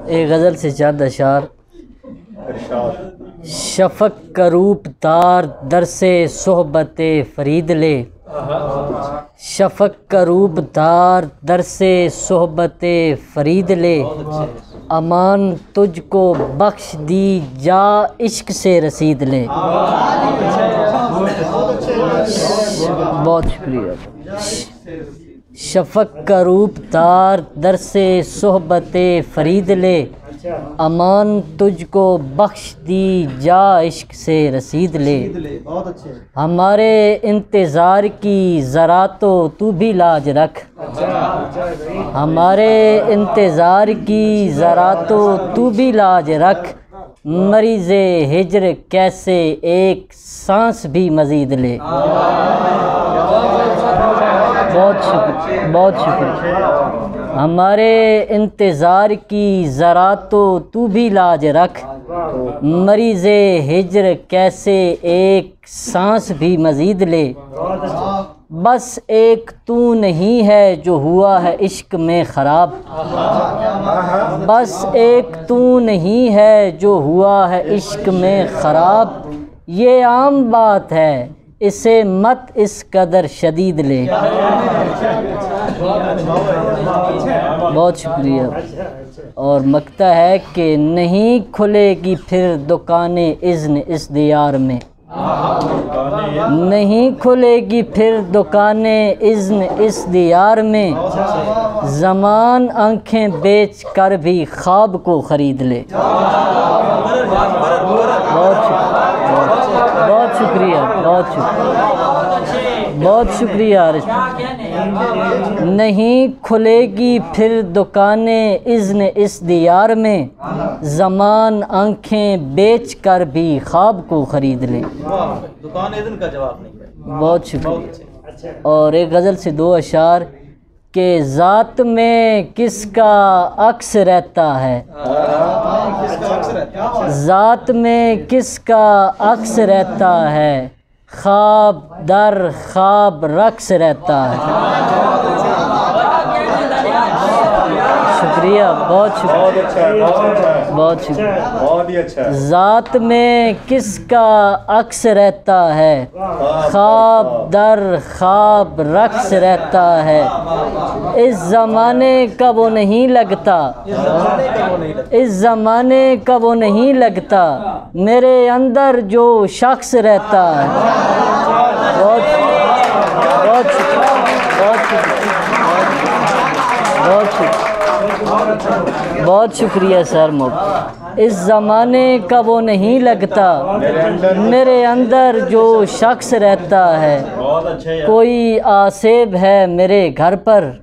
एक गज़ल से चंद अशार। शफ़क़ करूब तार दर से सोहबते फ़रीद ले, शफ़क़ करूब तार दर से सोहबते फ़रीद ले, अमान तुझको बख्श दी जा इश्क से रसीद ले। बहुत शुक्रिया। शफ़क़ करूब तार दर से सोहबते फ़रीद ले, अमान तुझको बख्श दी जा इश्क से रसीद ले। हमारे इंतज़ार की ज़रा तो तू भी लाज रख, हमारे इंतज़ार की ज़रा तो तू भी लाज रख, मरीज़े हिज्र कैसे एक सांस भी मज़ीद ले। बहुत शुक्रिया। हमारे इंतज़ार की ज़रा तो तू भी लाज रख, मरीज़े हिज्र कैसे एक सांस भी मज़ीद ले। बस एक तू नहीं है जो हुआ है इश्क में ख़राब, बस एक तू नहीं है जो हुआ है इश्क में ख़राब, ये आम बात है इसे मत इस कदर शदीद ले। बहुत शुक्रिया। और मकता है कि नहीं खुलेगी फिर दुकानें इज़्न इस दियार में, नहीं खुलेगी फिर दुकानें इज़्न इस दियार में, ज़मान आँखें बेच कर भी ख्वाब को ख़रीद ले। बहुत शुक्रिया, बहुत शुक्रिया। नहीं खुलेगी फिर दुकानें इज़्न इस दियार में, ज़मान आँखें बेच कर भी ख्वाब को ख़रीद ले। दुकान इज़्न का जवाब नहीं है। बहुत शुक्रिया। और एक गज़ल से दो अशार के ज़ात में किसका अक्स रहता है, ज़ात में किसका अक्स रहता है, ख्वाब दर ख्वाब रक्स रहता है। शुक्रिया, बहुत शुक्रिया, बहुत शुक्रिया। बहुत ही अच्छा। ज़ात में किसका अक्स रहता है, ख्वाब दर ख्वाब रक्स रहता है, इस ज़माने का वो नहीं लगता, इस ज़माने का वो नहीं लगता, मेरे अंदर जो शख्स रहता है। बहुत बहुत शुक्रिया, बहुत शुक्रिया, बहुत शुक्रिया सर मुफ्त। इस ज़माने का वो नहीं लगता, मेरे अंदर जो शख्स रहता है, कोई आसेब है मेरे घर पर,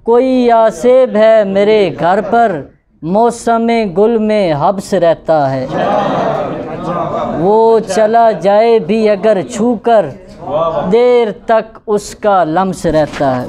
कोई आसेब है मेरे घर पर, मौसम गुल में हब्स रहता है, वो चला जाए भी अगर छू कर, देर तक उसका लम्स रहता है।